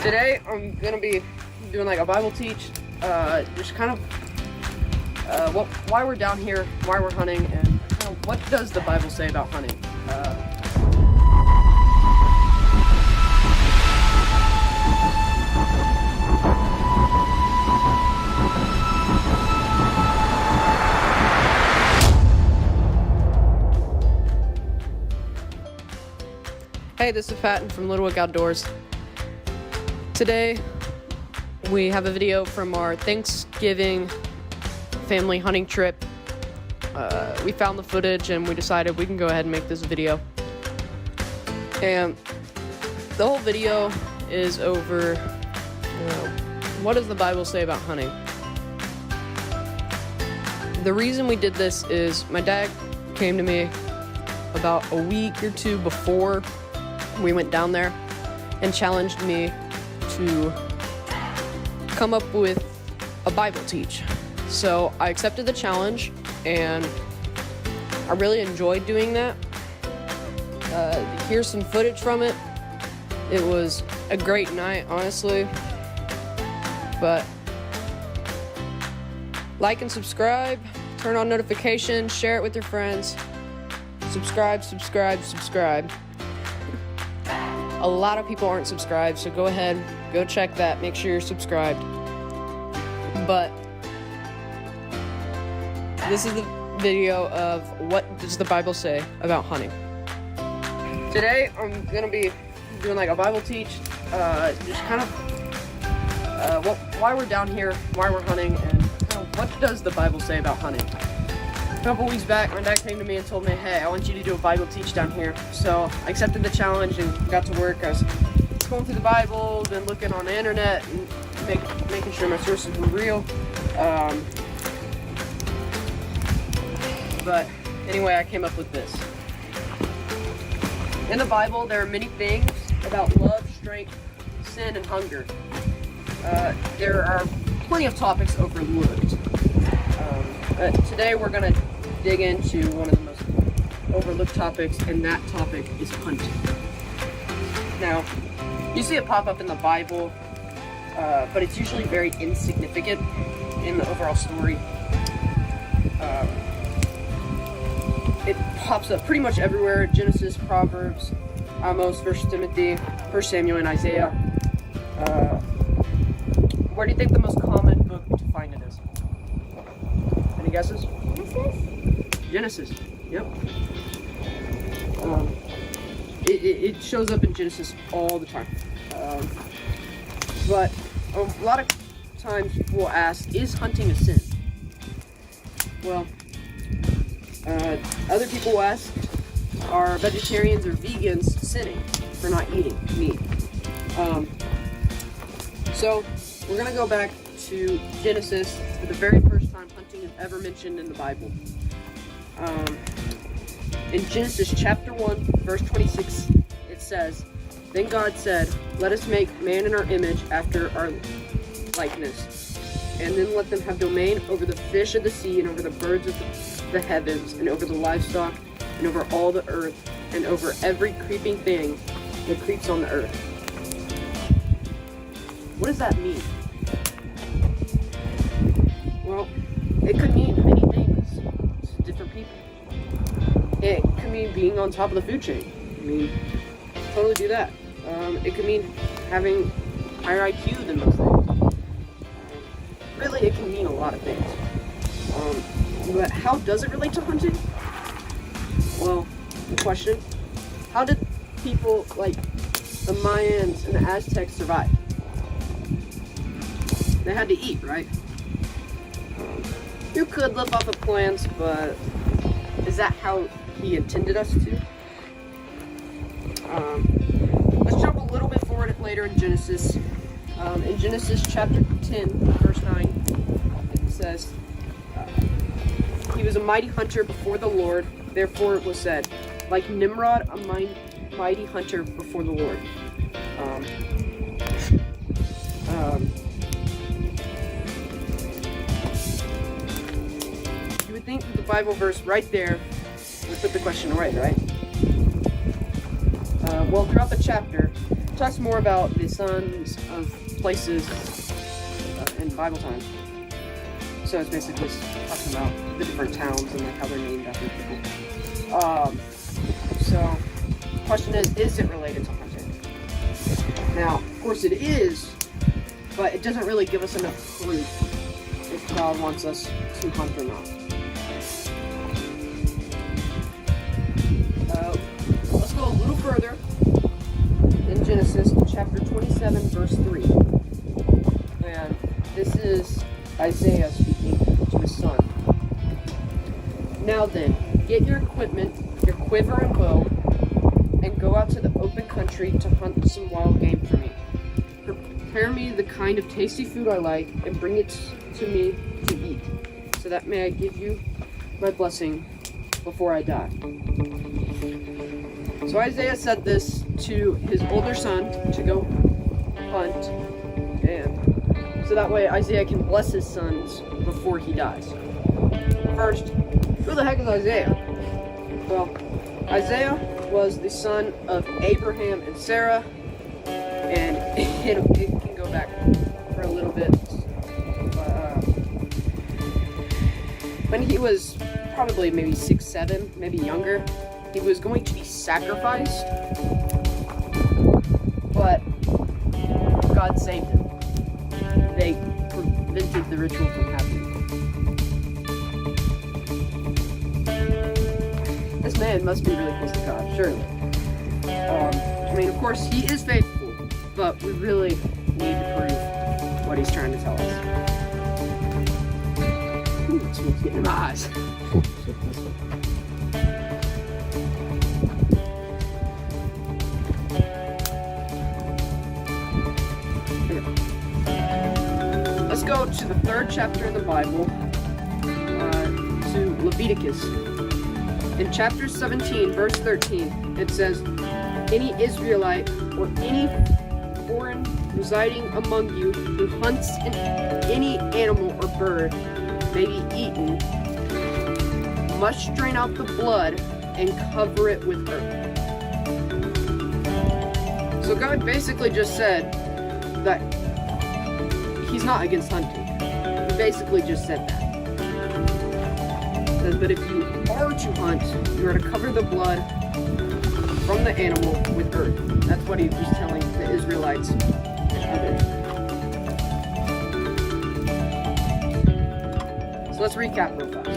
Today I'm gonna be doing like a Bible teach, just kind of why we're down here, why we're hunting, and kind of what does the Bible say about hunting. Hey, this is Patton from Outdoors. Today, we have a video from our Thanksgiving family hunting trip. We found the footage and we decided we can go ahead and make this video. And the whole video is over, what does the Bible say about hunting? The reason we did this is my dad came to me about a week or two before we went down there and challenged me to come up with a Bible teach. So I accepted the challenge and I really enjoyed doing that. Here's some footage from it. It was a great night, honestly. But like and subscribe, turn on notifications, share it with your friends. Subscribe. A lot of people aren't subscribed, so go ahead, go check that, make sure you're subscribed. But this is the video of what does the Bible say about hunting. Today I'm gonna be doing like a Bible teach, just kind of why we're down here, why we're hunting, and kind of what does the Bible say about hunting. A couple weeks back, my dad came to me and told me, hey, I want you to do a Bible teach down here. So I accepted the challenge and got to work. I was going through the Bible, then looking on the internet and making sure my sources were real. But anyway, I came up with this. In the Bible, there are many things about love, strength, sin, and hunger. There are plenty of topics overlooked. But today we're going to dig into one of the most overlooked topics, and that topic is hunting. Now, you see it pop up in the Bible, but it's usually very insignificant in the overall story. It pops up pretty much everywhere: Genesis, Proverbs, Amos, 1 Timothy, 1 Samuel, and Isaiah. Where do you think the most common book to find it is? Any guesses? Genesis. Yep. It shows up in Genesis all the time. But a lot of times people will ask, is hunting a sin? Well, other people will ask, are vegetarians or vegans sinning for not eating meat? So we're going to go back to Genesis for the very first time hunting is ever mentioned in the Bible. In Genesis chapter 1, verse 26, it says, "Then God said, let us make man in our image after our likeness, and then let them have domain over the fish of the sea, and over the birds of the heavens, and over the livestock, and over all the earth, and over every creeping thing that creeps on the earth." What does that mean? Well, it could mean many things to different people. It could mean being on top of the food chain. I mean, totally do that. It could mean having higher IQ than most things. Really, it can mean a lot of things. But how does it relate to hunting? Well, the question, how did people like the Mayans and the Aztecs survive? They had to eat, right? You could live off of plants, but is that how he intended us to? Let's jump a little bit forward later in Genesis. In Genesis chapter 10, verse 9, it says, "He was a mighty hunter before the Lord, therefore it was said, like Nimrod, a mighty hunter before the Lord." You would think that the Bible verse right there would put the question right? Well, throughout the chapter, talks more about the sons of places in Bible times. So it's basically just talking about the different towns and like how they're named after people. So the question is it related to hunting? Now, of course it is, but it doesn't really give us enough proof if God wants us to hunt or not. Let's go a little further in Genesis chapter 27, verse 3. And this is Isaiah speaking to his son. Now then, get your equipment, your quiver and bow, and go out to the open country to hunt some wild game for me. Prepare me the kind of tasty food I like, and bring it to me to eat, so that may I give you my blessing before I die. So Isaiah said this to his older son to go hunt, and so that way Isaiah can bless his sons before he dies. First, who the heck is Isaiah? Well, Isaiah was the son of Abraham and Sarah, and it can go back for a little bit. But when he was probably maybe 6, 7, maybe younger, he was going to be sacrificed, but God saved him. They prevented the ritual from happening. This man must be really close to God, surely. I mean, of course, he is faithful, but we really need to prove what he's trying to tell us. Ooh, smoke's getting in my eyes. Let's go to the 3rd chapter of the Bible, to Leviticus. In chapter 17, verse 13, it says, any Israelite or any foreign residing among you who hunts any animal or bird may be eaten must drain out the blood and cover it with earth. So God basically just said that he's not against hunting. He basically just said that. He says, but if you are to hunt, you are to cover the blood from the animal with earth. That's what he was telling the Israelites and others. So let's recap real fast.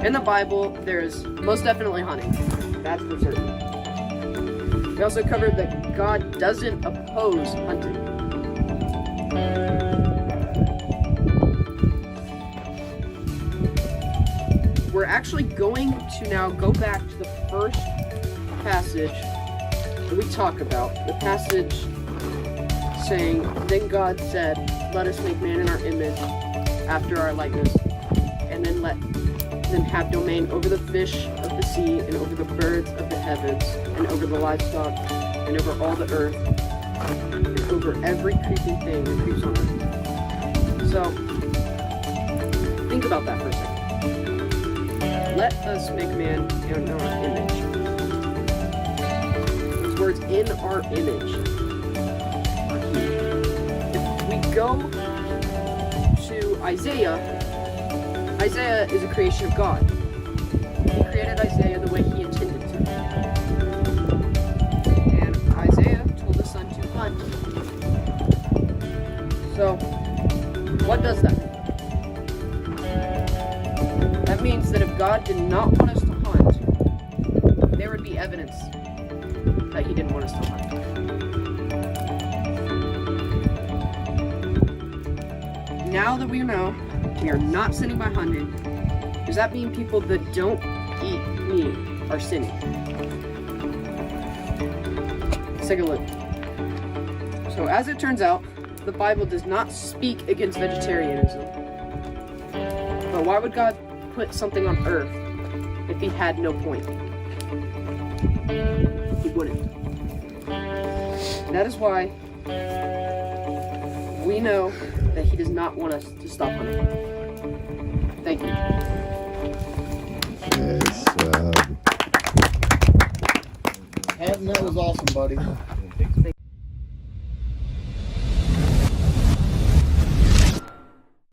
In the Bible, there is most definitely hunting. That's for certain. We also covered that God doesn't oppose hunting. We're actually going to now go back to the first passage that we talk about. The passage saying, then God said, let us make man in our image, after our likeness, and then let them have domain over the fish of the sea, and over the birds of the heavens, and over the livestock, and over all the earth, and over every creeping thing that creeps on earth. So, think about that for a second. Let us make man in our image. Those words, in our image, are key. If we go to Isaiah, Isaiah is a creation of God. He created Isaiah the way he intended to. And Isaiah told the son to hunt. So, what does that mean? That means that if God did not want us to hunt, there would be evidence that he didn't want us to hunt. Now that we know we are not sinning by hunting, does that mean people that don't eat meat are sinning? Let's take a look. So as it turns out, the Bible does not speak against vegetarianism. But why would God put something on earth if he had no point? He wouldn't. That is why we know that he does not want us to stop hunting. Thank you. Yes, Patton, that was awesome, buddy.